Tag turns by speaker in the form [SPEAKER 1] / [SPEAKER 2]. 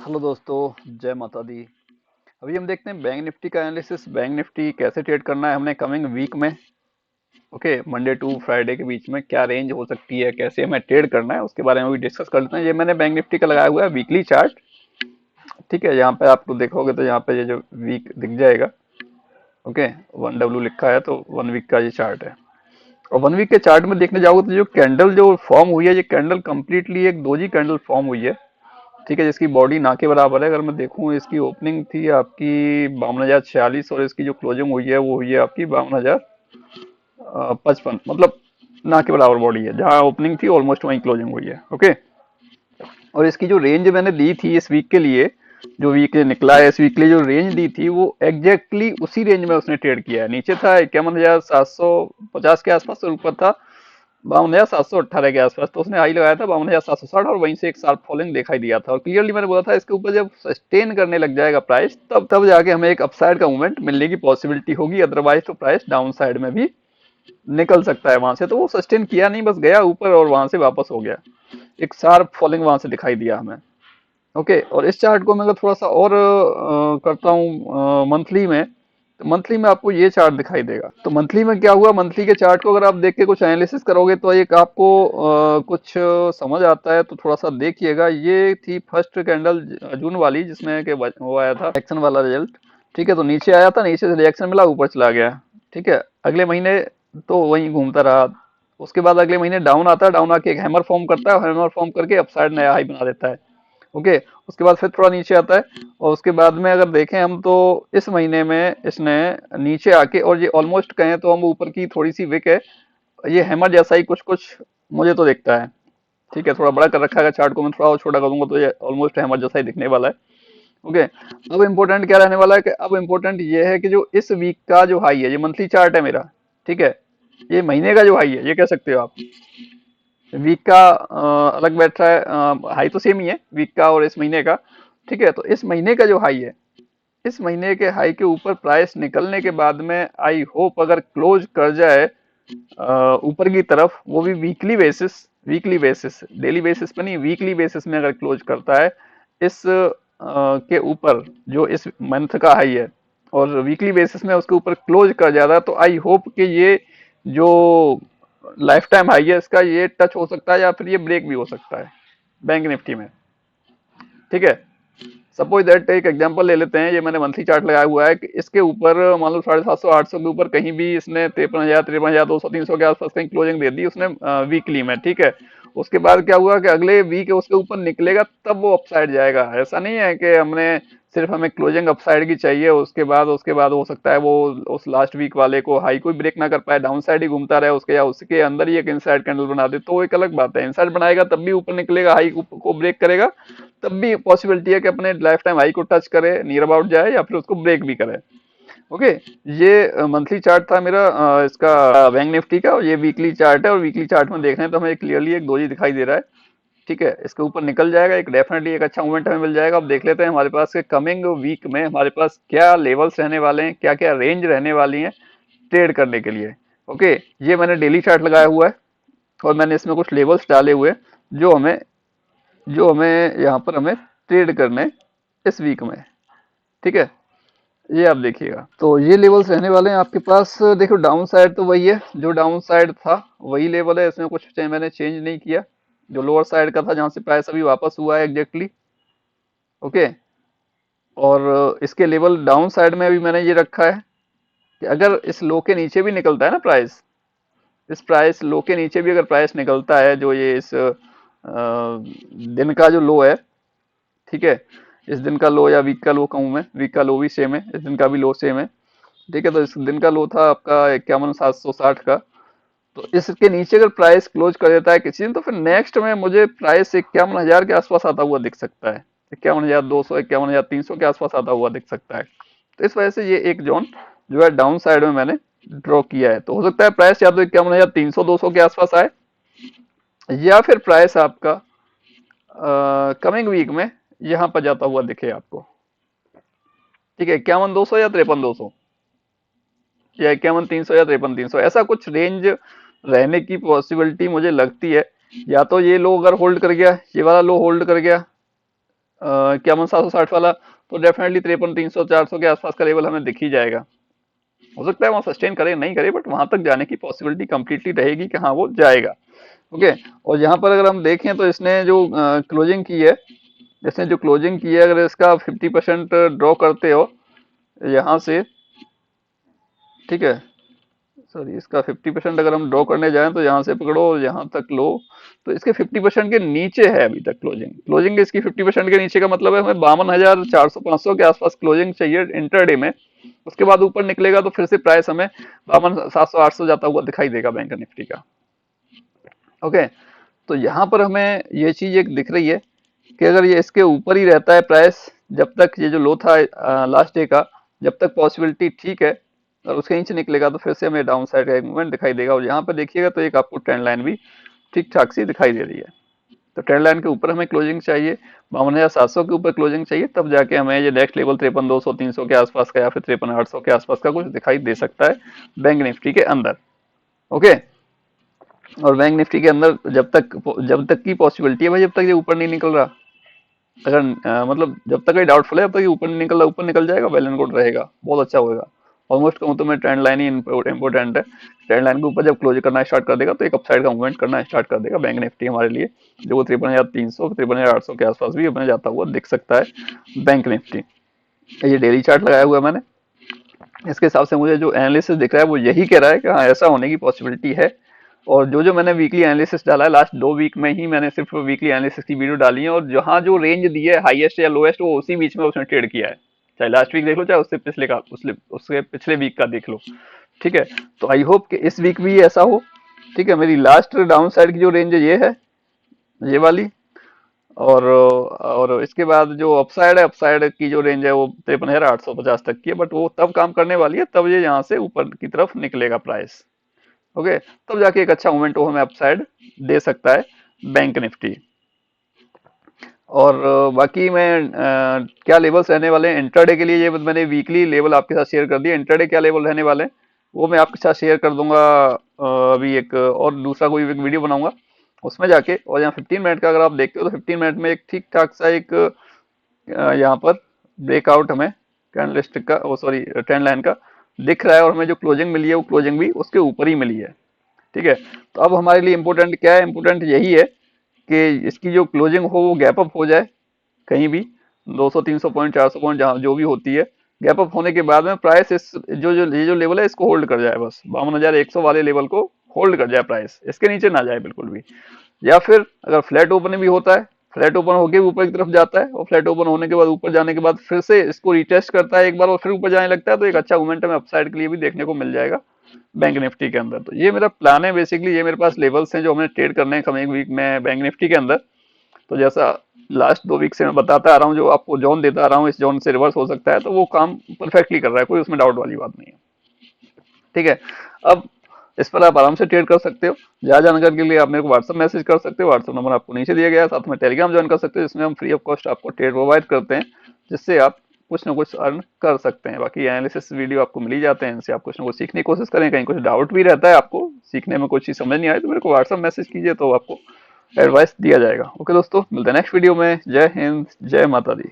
[SPEAKER 1] Hello दोस्तों, जय माता दी। अभी हम देखते हैं बैंक निफ्टी का एनालिसिस। बैंक निफ्टी कैसे ट्रेड करना है हमने कमिंग वीक में। ओके, मंडे टू फ्राइडे के बीच में क्या रेंज हो सकती है, कैसे हमें ट्रेड करना है, उसके बारे में भी डिस्कस कर लेते हैं। ये मैंने बैंक निफ्टी का लगाया हुआ है वीकली चार्ट। ठीक है, यहाँ पे आपको देखोगे तो यहाँ पे ये जो वीक दिख जाएगा। ओके, 1W लिखा है तो 1 वीक का ये चार्ट है। और 1 वीक के चार्ट में देखने जाओगे तो जो कैंडल जो फॉर्म हुई है, ये कैंडल कंप्लीटली एक दोजी कैंडल फॉर्म हुई है। ठीक है, जिसकी बॉडी ना के बराबर है। अगर मैं देखूं, इसकी ओपनिंग थी आपकी 52,046 और इसकी जो क्लोजिंग हुई है वो हुई है आपकी 52,055। मतलब ना के बराबर बॉडी है, जहां ओपनिंग थी ऑलमोस्ट वहीं क्लोजिंग हुई है। ओके, और इसकी जो रेंज मैंने दी थी इस वीक के लिए, जो वीक निकला है इस वीक के लिए जो रेंज दी थी वो एग्जैक्टली उसी रेंज में उसने ट्रेड किया है। नीचे था 51,750 के आसपास और ऊपर था 52,718 के आसपास। तो उसने हाई लगाया था 52,760 और वहीं से एक शार्प फॉलिंग दिखाई दिया था। और क्लियरली मैंने बोला था इसके ऊपर जब सस्टेन करने लग जाएगा प्राइस, तब तब जाके हमें एक अपसाइड का मूवमेंट मिलने की पॉसिबिलिटी होगी। अदरवाइज तो प्राइस डाउन साइड में भी निकल सकता है वहां से। तो वो सस्टेन किया नहीं, बस गया ऊपर और वहां से वापस हो गया। एक शार्प फॉलिंग वहां से दिखाई दिया हमें। ओके, और इस चार्ट को मैं अगर थोड़ा सा और करता हूँ मंथली में, तो मंथली में आपको ये चार्ट दिखाई देगा। तो मंथली में क्या हुआ, मंथली के चार्ट को अगर आप देख के कुछ एनालिसिस करोगे तो एक आपको कुछ समझ आता है। तो थोड़ा सा देखिएगा। ये थी फर्स्ट कैंडल जून वाली, जिसमें के वो आया था एक्शन वाला रिजल्ट। ठीक है, तो नीचे आया था, नीचे से रिएक्शन मिला, ऊपर चला गया। ठीक है, अगले महीने तो वहीं घूमता रहा। उसके बाद अगले महीने डाउन आता है, डाउन आके एक हैमर फॉर्म करता है, हैमर फॉर्म करके अपसाइड नया हाई बना देता है। ओके, उसके बाद फिर थोड़ा नीचे आता है। और उसके बाद में अगर देखें हम तो इस महीने में इसने नीचे आके, और ये ऑलमोस्ट कहें तो हम ऊपर की थोड़ी सी विक है, ये हैमर जैसा ही कुछ कुछ मुझे तो दिखता है। ठीक है, थोड़ा बड़ा कर रखा है चार्ट को, मैं थोड़ा और छोटा करूंगा तो ये ऑलमोस्ट हैमर जैसा ही दिखने वाला है। ओके, अब इम्पोर्टेंट क्या रहने वाला है कि अब इम्पोर्टेंट ये है कि जो इस वीक का जो हाई है, ये मंथली चार्ट है मेरा। ठीक है, ये महीने का जो हाई है, ये कह सकते हो आप। वीक का अलग बैठ रहा है, हाई तो सेम ही है वीक का और इस महीने का। ठीक है, तो इस महीने का जो हाई है, इस महीने के हाई के ऊपर प्राइस निकलने के बाद में आई होप अगर क्लोज कर जाए ऊपर की तरफ, वो भी वीकली बेसिस, डेली बेसिस पे नहीं, वीकली बेसिस में अगर क्लोज करता है इस के ऊपर जो इस मंथ का हाई है, और वीकली बेसिस में उसके ऊपर क्लोज कर जाता है, तो आई होप कि ये जो लाइफ टाइम हाई है इसका ये टच हो सकता है, या फिर ये ब्रेक भी हो सकता है बैंक निफ्टी में। ठीक है, सपोज दैट एक एग्जांपल ले लेते हैं। ये मैंने मंथली चार्ट लगाया हुआ है कि इसके ऊपर मान लो 750 800 के ऊपर कहीं भी इसने 53,000 53,200 के आसपास कहीं क्लोजिंग दे दी उसने वीकली में। ठीक है, उसके बाद क्या हुआ कि अगले वीक उसके ऊपर निकलेगा तब वो अपसाइड जाएगा। ऐसा नहीं है कि हमने सिर्फ हमें क्लोजिंग अपसाइड की चाहिए, उसके बाद हो सकता है वो उस लास्ट वीक वाले को हाई को ब्रेक ना कर पाए, डाउन साइड ही घूमता रहे उसके, या उसके अंदर ही एक इनसाइड कैंडल बना दे, तो एक अलग बात है। इनसाइड बनाएगा तब भी ऊपर निकलेगा, हाई को ब्रेक करेगा तब भी पॉसिबिलिटी है कि अपने लाइफ टाइम हाई को टच करे, नियर अबाउट जाए, या फिर उसको ब्रेक भी करे। ओके, ये मंथली चार्ट था मेरा इसका बैंक निफ्टी का, और ये वीकली चार्ट है। और वीकली चार्ट में देख रहे हैं तो हमें क्लियरली एक दोजी दिखाई दे रहा है। ठीक है, इसके ऊपर निकल जाएगा, एक डेफिनेटली एक अच्छा मूवमेंट हमें मिल जाएगा। अब देख लेते हैं हमारे पास के कमिंग वीक में हमारे पास क्या लेवल्स रहने वाले हैं, क्या क्या रेंज रहने वाली हैं ट्रेड करने के लिए। ओके, ये मैंने डेली चार्ट लगाया हुआ है और मैंने इसमें कुछ लेवल्स डाले हुए जो हमें यहाँ पर हमें ट्रेड करने इस वीक में। ठीक है, ये आप देखिएगा। तो ये लेवल्स रहने वाले हैं आपके पास। देखो, डाउन साइड तो वही है, जो डाउन साइड था वही लेवल है, इसमें कुछ मैंने चेंज नहीं किया। जो लोअर साइड का था, जहां से प्राइस अभी वापस हुआ है एग्जैक्टली। ओके, और इसके लेवल डाउन साइड में अभी मैंने ये रखा है कि अगर इस लो के नीचे भी निकलता है ना प्राइस, इस प्राइस लो के नीचे भी अगर प्राइस निकलता है, जो ये इस दिन का जो लो है। ठीक है, इस दिन का लो या वीक का लो कहूँ मैं, वीक का लो भी सेम है, इस दिन का भी लो सेम है। ठीक है, तो इस दिन का लो था आपका 51,760 का। तो इसके नीचे अगर प्राइस क्लोज कर देता है किसी दिन, तो फिर नेक्स्ट में मुझे प्राइस 51,000 के आसपास आता हुआ दिख सकता है। 51,200 51,300 के आसपास आता हुआ दिख सकता है। तो इस वजह से ये एक जोन जो है डाउन साइड में मैंने ड्रॉ किया है। तो हो सकता है प्राइस या तो 51,300 200 के आसपास आए, या फिर प्राइस आपका कमिंग वीक में यहाँ पर जाता हुआ दिखे आपको। ठीक है, 51,200 या 53,200, या 51,300 या 53,300, ऐसा कुछ रेंज रहने की पॉसिबिलिटी मुझे लगती है। या तो ये लो अगर होल्ड कर गया, ये वाला लो होल्ड कर गया, इक्यावन 760 वाला, तो डेफिनेटली 53 300 400 के आसपास का लेवल हमें दिख ही जाएगा। हो सकता है वहाँ सस्टेन करे नहीं करे, बट वहां तक जाने की पॉसिबिलिटी कंप्लीटली रहेगी कि हाँ वो जाएगा। ओके। और यहाँ पर अगर हम देखें तो इसने जो क्लोजिंग की है, इसने जो क्लोजिंग की है, अगर इसका 50% ड्रॉ करते हो यहाँ से, ठीक है, सॉरी इसका 50% अगर हम ड्रॉ करने जाएं तो यहाँ से पकड़ो यहाँ तक लो, तो इसके 50% के नीचे है अभी तक क्लोजिंग। क्लोजिंग इसकी 50% के नीचे का मतलब है हमें 52,400 500 के आसपास क्लोजिंग चाहिए इंटरडे में। उसके बाद ऊपर निकलेगा तो फिर से प्राइस हमें 52,700 800 जाता हुआ दिखाई देगा बैंक निफ्टी का। ओके। तो यहाँ पर हमें ये चीज एक दिख रही है कि अगर ये इसके ऊपर ही रहता है प्राइस, जब तक ये जो लो था लास्ट डे का, जब तक पॉसिबिलिटी ठीक है, और उसके नीचे निकलेगा तो फिर से हमें डाउन साइड का एक मूवमेंट दिखाई देगा। और यहाँ पर देखिएगा तो एक आपको ट्रेंड लाइन भी ठीक ठाक सी दिखाई दे रही है। तो ट्रेंड लाइन के ऊपर हमें क्लोजिंग चाहिए, 52,700 के ऊपर क्लोजिंग चाहिए, तब जाके हमें ये नेक्स्ट लेवल 53,200 300 के आसपास का या फिर 53,800 के आसपास का कुछ दिखाई दे सकता है बैंक निफ्टी के अंदर। ओके। और बैंक निफ्टी के अंदर जब तक की पॉसिबिलिटी है भाई, जब तक ये ऊपर नहीं निकल रहा, अगर मतलब जब तक ये डाउटफुल है, जब तक ये ऊपर नहीं निकल रहा, ऊपर निकल जाएगा वेल एंड गुड रहेगा, बहुत अच्छा होगा। ऑलमोस्ट कहूँ तो मैं ट्रेंड लाइन ही इंपॉर्टेंट है। ट्रेंड लाइन के ऊपर जब क्लोज करना स्टार्ट कर देगा तो एक अपसाइड का मूवमेंट करना स्टार्ट कर देगा बैंक निफ्टी हमारे लिए, जो वो 53,300 53,800 के आसपास भी अपने जाता हुआ दिख सकता है बैंक निफ्टी। ये डेली चार्ट लगाया हुआ है मैंने, इसके हिसाब से मुझे जो एनालिसिस दिख रहा है वो यही कह रहा है कि हाँ ऐसा होने की पॉसिबिलिटी है। और जो जो मैंने वीकली एनालिसिस डाला है, लास्ट 2 वीक में ही मैंने सिर्फ वीकली एनालिसिस की वीडियो डाली है, और जहाँ जो रेंज दी है हाईएस्ट या लोएस्ट वो उसी बीच में उसने ट्रेड किया है। चाहे लास्ट वीक देख लो, चाहे उससे पिछले का उसके पिछले वीक का देख लो। ठीक है। तो आई होप कि इस वीक भी ऐसा हो। ठीक है। मेरी लास्ट डाउन साइड की जो रेंज है ये है, ये वाली। और इसके बाद जो अपसाइड है, अपसाइड की जो रेंज है वो 53,850 तक की है, बट वो तब काम करने वाली है तब ये यहाँ से ऊपर की तरफ निकलेगा प्राइस। ओके। तब जाके एक अच्छा मोमेंट वो हमें अपसाइड दे सकता है बैंक निफ्टी। और बाकी मैं क्या लेवल्स रहने वाले हैं इंट्राडे के लिए, ये मैंने वीकली लेवल आपके साथ शेयर कर दिया। इंट्राडे क्या लेवल रहने वाले हैं वो मैं आपके साथ शेयर कर दूंगा अभी एक और दूसरा कोई एक वीडियो बनाऊंगा उसमें जाके। और यहाँ 15 मिनट का अगर आप देखते हो तो 15 मिनट में एक ठीक ठाक सा एक यहाँ पर ब्रेकआउट हमें कैंडलस्टिक का, ओ सॉरी ट्रेंड लाइन का दिख रहा है, और हमें जो क्लोजिंग मिली है वो क्लोजिंग भी उसके ऊपर ही मिली है। ठीक है। तो अब हमारे लिए इम्पोर्टेंट क्या है, इम्पोर्टेंट यही है कि इसकी जो क्लोजिंग हो वो गैप अप हो जाए कहीं भी 200 300 पॉइंट 400 पॉइंट जहाँ जो भी होती है, गैप अप होने के बाद में प्राइस इस जो जो ये जो लेवल है इसको होल्ड कर जाए, बस 52,100 वाले लेवल को होल्ड कर जाए, प्राइस इसके नीचे ना जाए बिल्कुल भी। या फिर अगर फ्लैट ओपन भी होता है, फ्लैट ओपन होके ऊपर की तरफ जाता है और फ्लैट ओपन होने के बाद ऊपर जाने के बाद फिर से इसको रिटेस्ट करता है एक बार और फिर ऊपर जाने लगता है, तो एक अच्छा मोमेंटम अपसाइड के लिए भी देखने को मिल जाएगा बैंक निफ्टी के अंदर। तो ये मेरा प्लान है बेसिकली, ये मेरे पास लेवल्स हैं जो हमें ट्रेड करने हैं कमिंग वीक में बैंक निफ्टी के अंदर। तो जैसा लास्ट 2 वीक से मैं बताता आ रहा हूँ, जो आपको जोन देता आ रहा हूँ, इस जोन से रिवर्स हो सकता है, तो वो काम परफेक्टली कर रहा है, कोई उसमें डाउट वाली बात नहीं है। ठीक है। अब इस पर आप आराम से ट्रेड कर सकते हो। ज्यादा जानकारी के लिए आप मेरे को व्हाट्सअप मैसेज कर सकते हो, व्हाट्सअप नंबर आपको नीचे दिया गया है। साथ में टेलीग्राम ज्वाइन कर सकते हो, जिसमें हम फ्री ऑफ कॉस्ट आपको ट्रेड प्रोवाइड करते हैं, जिससे आप कुछ ना कुछ अर्न कर सकते हैं। बाकी एनालिसिस वीडियो आपको मिल ही जाते हैं, इनसे आप कुछ ना कुछ सीखने की कोशिश करें। कहीं कुछ डाउट भी रहता है आपको सीखने में, कोई चीज समझ नहीं आए तो मेरे को व्हाट्सअप मैसेज कीजिए, तो आपको एडवाइस दिया जाएगा। ओके दोस्तों, मिलते हैं नेक्स्ट वीडियो में। जय हिंद, जय माता दी।